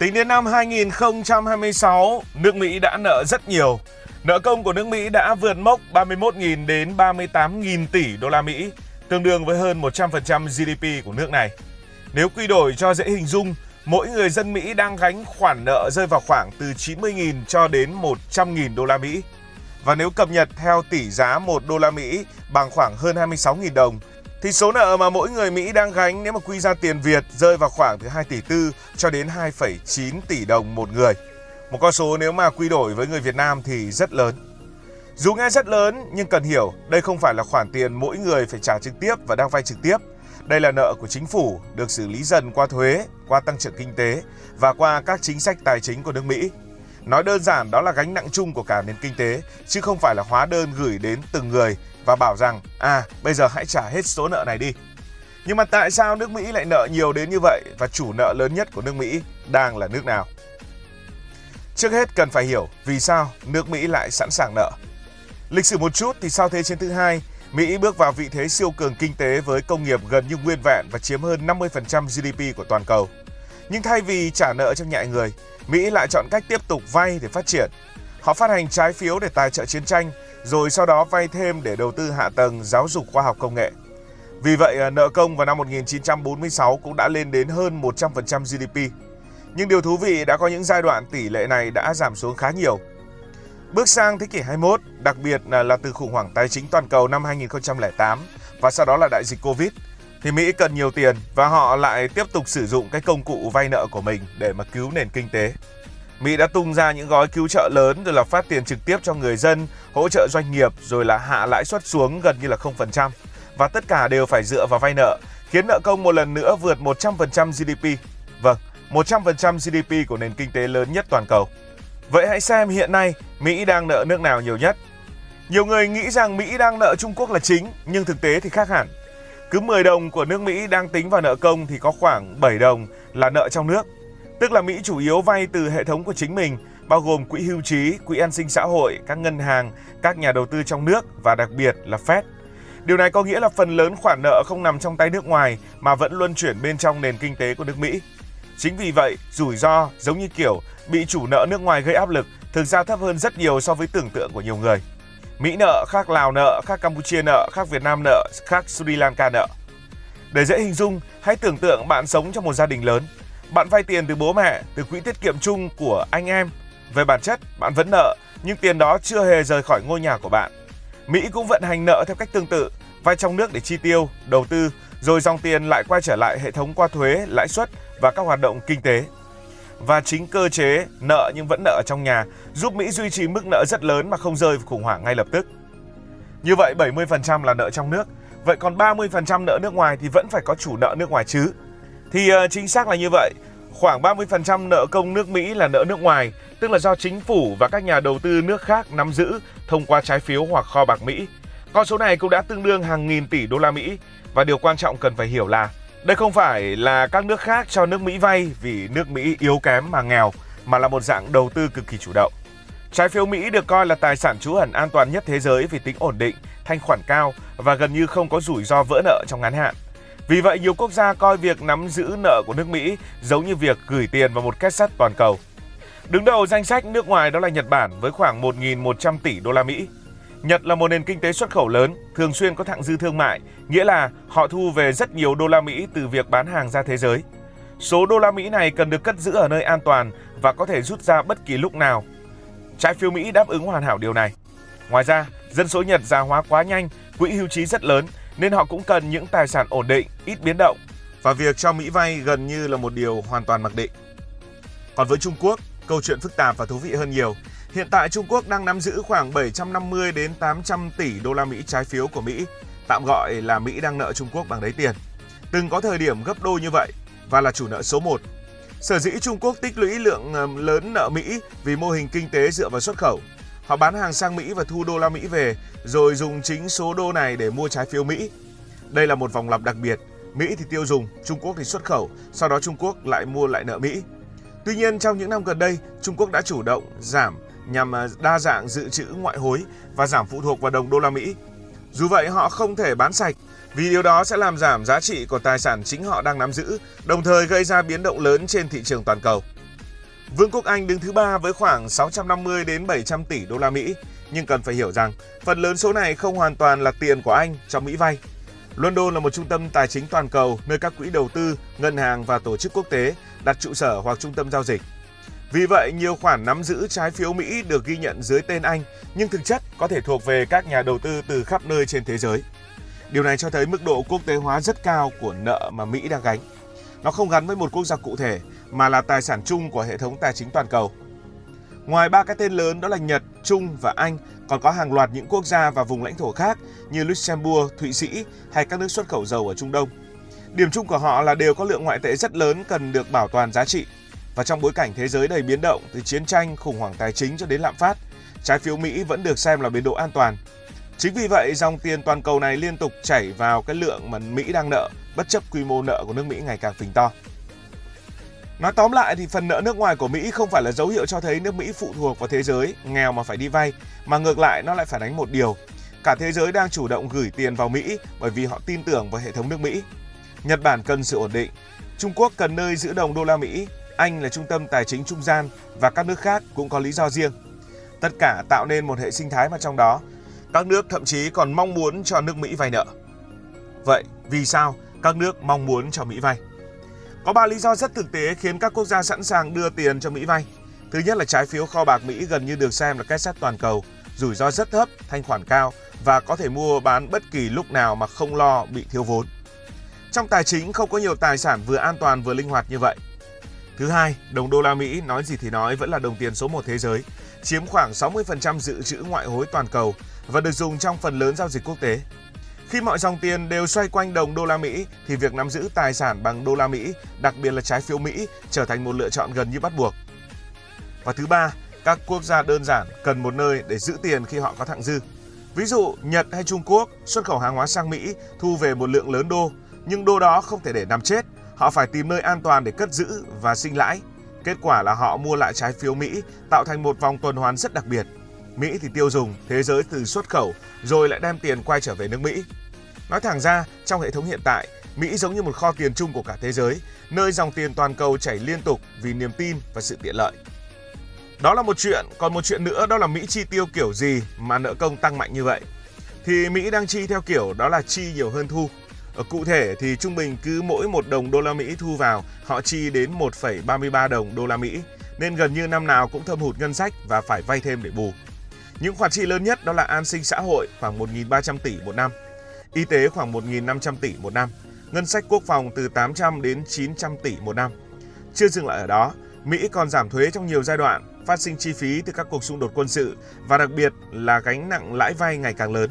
Tính đến năm 2026, nước Mỹ đã nợ rất nhiều. Nợ công của nước Mỹ đã vượt mốc 31.000 đến 38.000 tỷ đô la Mỹ, tương đương với hơn 100% GDP của nước này. Nếu quy đổi cho dễ hình dung, mỗi người dân Mỹ đang gánh khoản nợ rơi vào khoảng từ 90.000 cho đến 100.000 đô la Mỹ. Và nếu cập nhật theo tỷ giá 1 đô la Mỹ bằng khoảng hơn 26.000 đồng, thì số nợ mà mỗi người Mỹ đang gánh nếu mà quy ra tiền Việt rơi vào khoảng từ 2 tỷ 4 cho đến 2,9 tỷ đồng một người. Một con số nếu mà quy đổi với người Việt Nam thì rất lớn. Dù nghe rất lớn nhưng cần hiểu đây không phải là khoản tiền mỗi người phải trả trực tiếp và đang vay trực tiếp. Đây là nợ của chính phủ được xử lý dần qua thuế, qua tăng trưởng kinh tế và qua các chính sách tài chính của nước Mỹ. Nói đơn giản đó là gánh nặng chung của cả nền kinh tế chứ không phải là hóa đơn gửi đến từng người và bảo rằng bây giờ hãy trả hết số nợ này đi. Nhưng mà tại sao nước Mỹ lại nợ nhiều đến như vậy và chủ nợ lớn nhất của nước Mỹ đang là nước nào? Trước hết cần phải hiểu vì sao nước Mỹ lại sẵn sàng nợ. Lịch sử một chút thì sau Thế chiến thứ hai, Mỹ bước vào vị thế siêu cường kinh tế với công nghiệp gần như nguyên vẹn và chiếm hơn 50% GDP của toàn cầu. Nhưng thay vì trả nợ cho nhại người, Mỹ lại chọn cách tiếp tục vay để phát triển. Họ phát hành trái phiếu để tài trợ chiến tranh, rồi sau đó vay thêm để đầu tư hạ tầng, giáo dục, khoa học công nghệ. Vì vậy, nợ công vào năm 1946 cũng đã lên đến hơn 100% GDP. Nhưng điều thú vị đã có những giai đoạn tỷ lệ này đã giảm xuống khá nhiều. Bước sang thế kỷ 21, đặc biệt là từ khủng hoảng tài chính toàn cầu năm 2008 và sau đó là đại dịch Covid, thì Mỹ cần nhiều tiền và họ lại tiếp tục sử dụng cái công cụ vay nợ của mình để mà cứu nền kinh tế. Mỹ đã tung ra những gói cứu trợ lớn rồi là phát tiền trực tiếp cho người dân, hỗ trợ doanh nghiệp rồi là hạ lãi suất xuống gần như là 0%. Và tất cả đều phải dựa vào vay nợ, khiến nợ công một lần nữa vượt 100% GDP. Vâng, 100% GDP của nền kinh tế lớn nhất toàn cầu. Vậy hãy xem hiện nay Mỹ đang nợ nước nào nhiều nhất. Nhiều người nghĩ rằng Mỹ đang nợ Trung Quốc là chính, nhưng thực tế thì khác hẳn. Cứ 10 đồng của nước Mỹ đang tính vào nợ công thì có khoảng 7 đồng là nợ trong nước. Tức là Mỹ chủ yếu vay từ hệ thống của chính mình, bao gồm quỹ hưu trí, quỹ an sinh xã hội, các ngân hàng, các nhà đầu tư trong nước và đặc biệt là Fed. Điều này có nghĩa là phần lớn khoản nợ không nằm trong tay nước ngoài mà vẫn luân chuyển bên trong nền kinh tế của nước Mỹ. Chính vì vậy, rủi ro giống như kiểu bị chủ nợ nước ngoài gây áp lực thực ra thấp hơn rất nhiều so với tưởng tượng của nhiều người. Mỹ nợ khác Lào nợ, khác Campuchia nợ, khác Việt Nam nợ, khác Sri Lanka nợ. Để dễ hình dung, hãy tưởng tượng bạn sống trong một gia đình lớn. Bạn vay tiền từ bố mẹ, từ quỹ tiết kiệm chung của anh em. Về bản chất, bạn vẫn nợ, nhưng tiền đó chưa hề rời khỏi ngôi nhà của bạn. Mỹ cũng vận hành nợ theo cách tương tự, vay trong nước để chi tiêu, đầu tư, rồi dòng tiền lại quay trở lại hệ thống qua thuế, lãi suất và các hoạt động kinh tế. Và chính cơ chế nợ nhưng vẫn nợ ở trong nhà giúp Mỹ duy trì mức nợ rất lớn mà không rơi vào khủng hoảng ngay lập tức. Như vậy 70% là nợ trong nước, vậy còn 30% nợ nước ngoài thì vẫn phải có chủ nợ nước ngoài chứ. Thì chính xác là như vậy, khoảng 30% nợ công nước Mỹ là nợ nước ngoài, tức là do chính phủ và các nhà đầu tư nước khác nắm giữ thông qua trái phiếu hoặc kho bạc Mỹ. Con số này cũng đã tương đương hàng nghìn tỷ đô la Mỹ và điều quan trọng cần phải hiểu là đây không phải là các nước khác cho nước Mỹ vay vì nước Mỹ yếu kém mà nghèo, mà là một dạng đầu tư cực kỳ chủ động. Trái phiếu Mỹ được coi là tài sản trú ẩn an toàn nhất thế giới vì tính ổn định, thanh khoản cao và gần như không có rủi ro vỡ nợ trong ngắn hạn. Vì vậy, nhiều quốc gia coi việc nắm giữ nợ của nước Mỹ giống như việc gửi tiền vào một két sắt toàn cầu. Đứng đầu danh sách nước ngoài đó là Nhật Bản với khoảng 1.100 tỷ đô la Mỹ. Nhật là một nền kinh tế xuất khẩu lớn, thường xuyên có thặng dư thương mại, nghĩa là họ thu về rất nhiều đô la Mỹ từ việc bán hàng ra thế giới. Số đô la Mỹ này cần được cất giữ ở nơi an toàn và có thể rút ra bất kỳ lúc nào. Trái phiếu Mỹ đáp ứng hoàn hảo điều này. Ngoài ra, dân số Nhật già hóa quá nhanh, quỹ hưu trí rất lớn nên họ cũng cần những tài sản ổn định, ít biến động. Và việc cho Mỹ vay gần như là một điều hoàn toàn mặc định. Còn với Trung Quốc, câu chuyện phức tạp và thú vị hơn nhiều. Hiện tại Trung Quốc đang nắm giữ khoảng 750 đến 800 tỷ đô la Mỹ trái phiếu của Mỹ, tạm gọi là Mỹ đang nợ Trung Quốc bằng đấy tiền. Từng có thời điểm gấp đôi như vậy và là chủ nợ số 1. Sở dĩ Trung Quốc tích lũy lượng lớn nợ Mỹ vì mô hình kinh tế dựa vào xuất khẩu. Họ bán hàng sang Mỹ và thu đô la Mỹ về, rồi dùng chính số đô này để mua trái phiếu Mỹ. Đây là một vòng lặp đặc biệt. Mỹ thì tiêu dùng, Trung Quốc thì xuất khẩu, sau đó Trung Quốc lại mua lại nợ Mỹ. Tuy nhiên, trong những năm gần đây, Trung Quốc đã chủ động giảm nhằm đa dạng dự trữ ngoại hối và giảm phụ thuộc vào đồng đô la Mỹ. Dù vậy, họ không thể bán sạch vì điều đó sẽ làm giảm giá trị của tài sản chính họ đang nắm giữ, đồng thời gây ra biến động lớn trên thị trường toàn cầu. Vương quốc Anh đứng thứ 3 với khoảng 650 đến 700 tỷ đô la Mỹ, nhưng cần phải hiểu rằng phần lớn số này không hoàn toàn là tiền của Anh cho Mỹ vay. London là một trung tâm tài chính toàn cầu nơi các quỹ đầu tư, ngân hàng và tổ chức quốc tế đặt trụ sở hoặc trung tâm giao dịch. Vì vậy, nhiều khoản nắm giữ trái phiếu Mỹ được ghi nhận dưới tên Anh, nhưng thực chất có thể thuộc về các nhà đầu tư từ khắp nơi trên thế giới. Điều này cho thấy mức độ quốc tế hóa rất cao của nợ mà Mỹ đang gánh. Nó không gắn với một quốc gia cụ thể, mà là tài sản chung của hệ thống tài chính toàn cầu. Ngoài ba cái tên lớn đó là Nhật, Trung và Anh, còn có hàng loạt những quốc gia và vùng lãnh thổ khác như Luxembourg, Thụy Sĩ hay các nước xuất khẩu dầu ở Trung Đông. Điểm chung của họ là đều có lượng ngoại tệ rất lớn cần được bảo toàn giá trị. Và trong bối cảnh thế giới đầy biến động, từ chiến tranh, khủng hoảng tài chính cho đến lạm phát, trái phiếu Mỹ vẫn được xem là biên độ an toàn. Chính vì vậy, dòng tiền toàn cầu này liên tục chảy vào cái lượng mà Mỹ đang nợ, bất chấp quy mô nợ của nước Mỹ ngày càng phình to. Nói tóm lại thì phần nợ nước ngoài của Mỹ không phải là dấu hiệu cho thấy nước Mỹ phụ thuộc vào thế giới, nghèo mà phải đi vay, mà ngược lại nó lại phản ánh một điều. Cả thế giới đang chủ động gửi tiền vào Mỹ bởi vì họ tin tưởng vào hệ thống nước Mỹ. Nhật Bản cần sự ổn định, Trung Quốc cần nơi giữ đồng đô la Mỹ, Anh là trung tâm tài chính trung gian và các nước khác cũng có lý do riêng. Tất cả tạo nên một hệ sinh thái mà trong đó, các nước thậm chí còn mong muốn cho nước Mỹ vay nợ. Vậy, vì sao các nước mong muốn cho Mỹ vay? Có 3 lý do rất thực tế khiến các quốc gia sẵn sàng đưa tiền cho Mỹ vay. Thứ nhất là trái phiếu kho bạc Mỹ gần như được xem là két sắt toàn cầu, rủi ro rất thấp, thanh khoản cao và có thể mua bán bất kỳ lúc nào mà không lo bị thiếu vốn. Trong tài chính không có nhiều tài sản vừa an toàn vừa linh hoạt như vậy. Thứ hai, đồng đô la Mỹ nói gì thì nói vẫn là đồng tiền số 1 thế giới, chiếm khoảng 60% dự trữ ngoại hối toàn cầu và được dùng trong phần lớn giao dịch quốc tế. Khi mọi dòng tiền đều xoay quanh đồng đô la Mỹ thì việc nắm giữ tài sản bằng đô la Mỹ, đặc biệt là trái phiếu Mỹ, trở thành một lựa chọn gần như bắt buộc. Và thứ ba, các quốc gia đơn giản cần một nơi để giữ tiền khi họ có thặng dư. Ví dụ Nhật hay Trung Quốc xuất khẩu hàng hóa sang Mỹ thu về một lượng lớn đô, nhưng đô đó không thể để nằm chết, họ phải tìm nơi an toàn để cất giữ và sinh lãi. Kết quả là họ mua lại trái phiếu Mỹ, tạo thành một vòng tuần hoàn rất đặc biệt. Mỹ thì tiêu dùng, thế giới từ xuất khẩu, rồi lại đem tiền quay trở về nước Mỹ. Nói thẳng ra, trong hệ thống hiện tại, Mỹ giống như một kho tiền chung của cả thế giới, nơi dòng tiền toàn cầu chảy liên tục vì niềm tin và sự tiện lợi. Đó là một chuyện, còn một chuyện nữa đó là Mỹ chi tiêu kiểu gì mà nợ công tăng mạnh như vậy. Thì Mỹ đang chi theo kiểu đó là chi nhiều hơn thu. Cụ thể thì trung bình cứ mỗi 1 đồng đô la Mỹ thu vào, họ chi đến 1,33 đồng đô la Mỹ, nên gần như năm nào cũng thâm hụt ngân sách và phải vay thêm để bù. Những khoản chi lớn nhất đó là an sinh xã hội khoảng 1.300 tỷ một năm, y tế khoảng 1.500 tỷ một năm, ngân sách quốc phòng từ 800 đến 900 tỷ một năm. Chưa dừng lại ở đó, Mỹ còn giảm thuế trong nhiều giai đoạn, phát sinh chi phí từ các cuộc xung đột quân sự và đặc biệt là gánh nặng lãi vay ngày càng lớn.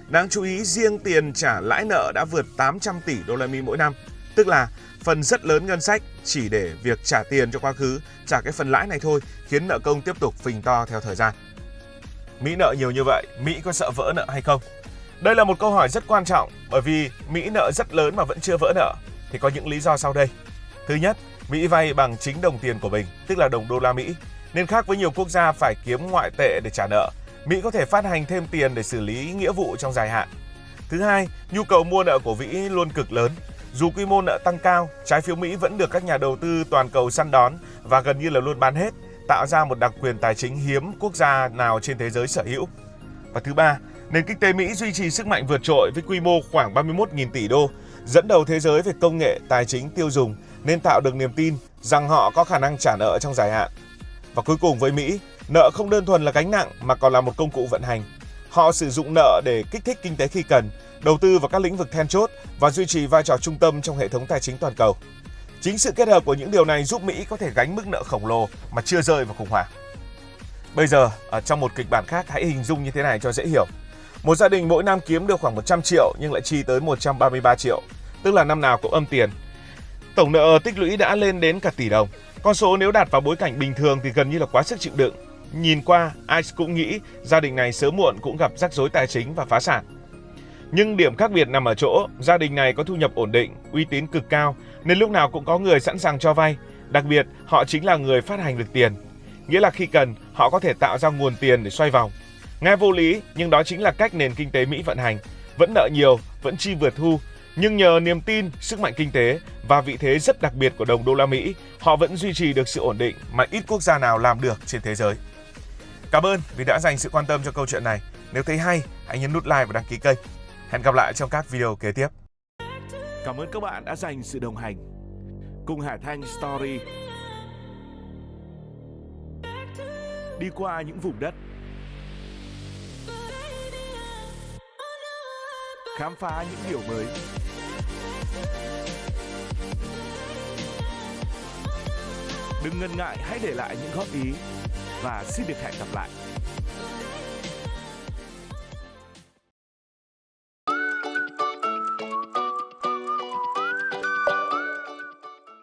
Đáng chú ý, riêng tiền trả lãi nợ đã vượt 800 tỷ đô la Mỹ mỗi năm, tức là phần rất lớn ngân sách chỉ để việc trả tiền cho quá khứ, trả cái phần lãi này thôi, khiến nợ công tiếp tục phình to theo thời gian. Mỹ nợ nhiều như vậy, Mỹ có sợ vỡ nợ hay không? Đây là một câu hỏi rất quan trọng, bởi vì Mỹ nợ rất lớn mà vẫn chưa vỡ nợ, thì có những lý do sau đây. Thứ nhất, Mỹ vay bằng chính đồng tiền của mình, tức là đồng đô la Mỹ, nên khác với nhiều quốc gia phải kiếm ngoại tệ để trả nợ, Mỹ có thể phát hành thêm tiền để xử lý nghĩa vụ trong dài hạn. Thứ hai, nhu cầu mua nợ của Mỹ luôn cực lớn. Dù quy mô nợ tăng cao, trái phiếu Mỹ vẫn được các nhà đầu tư toàn cầu săn đón và gần như là luôn bán hết, tạo ra một đặc quyền tài chính hiếm quốc gia nào trên thế giới sở hữu. Và thứ ba, nền kinh tế Mỹ duy trì sức mạnh vượt trội với quy mô khoảng 31.000 tỷ đô, dẫn đầu thế giới về công nghệ, tài chính, tiêu dùng, nên tạo được niềm tin rằng họ có khả năng trả nợ trong dài hạn. Và cuối cùng với Mỹ, nợ không đơn thuần là gánh nặng mà còn là một công cụ vận hành. Họ sử dụng nợ để kích thích kinh tế khi cần, đầu tư vào các lĩnh vực then chốt và duy trì vai trò trung tâm trong hệ thống tài chính toàn cầu. Chính sự kết hợp của những điều này giúp Mỹ có thể gánh mức nợ khổng lồ mà chưa rơi vào khủng hoảng. Bây giờ, trong một kịch bản khác, hãy hình dung như thế này cho dễ hiểu. Một gia đình mỗi năm kiếm được khoảng 100 triệu nhưng lại chi tới 133 triệu, tức là năm nào cũng âm tiền. Tổng nợ tích lũy đã lên đến cả tỷ đồng. Con số nếu đặt vào bối cảnh bình thường thì gần như là quá sức chịu đựng. Nhìn qua, ai cũng nghĩ gia đình này sớm muộn cũng gặp rắc rối tài chính và phá sản. Nhưng điểm khác biệt nằm ở chỗ, gia đình này có thu nhập ổn định, uy tín cực cao, nên lúc nào cũng có người sẵn sàng cho vay. Đặc biệt, họ chính là người phát hành được tiền. Nghĩa là khi cần, họ có thể tạo ra nguồn tiền để xoay vòng. Nghe vô lý, nhưng đó chính là cách nền kinh tế Mỹ vận hành. Vẫn nợ nhiều, vẫn chi vượt thu, Nhưng nhờ niềm tin, sức mạnh kinh tế và vị thế rất đặc biệt của đồng đô la Mỹ, họ vẫn duy trì được sự ổn định mà ít quốc gia nào làm được trên thế giới. Cảm ơn vì đã dành sự quan tâm cho câu chuyện này. Nếu thấy hay, hãy nhấn nút like và đăng ký kênh. Hẹn gặp lại trong các video kế tiếp. Cảm ơn các bạn đã dành sự đồng hành cùng Hà Thanh Story đi qua những vùng đất, khám phá những điều mới. Đừng ngần ngại, hãy để lại những góp ý và xin được hẹn gặp lại.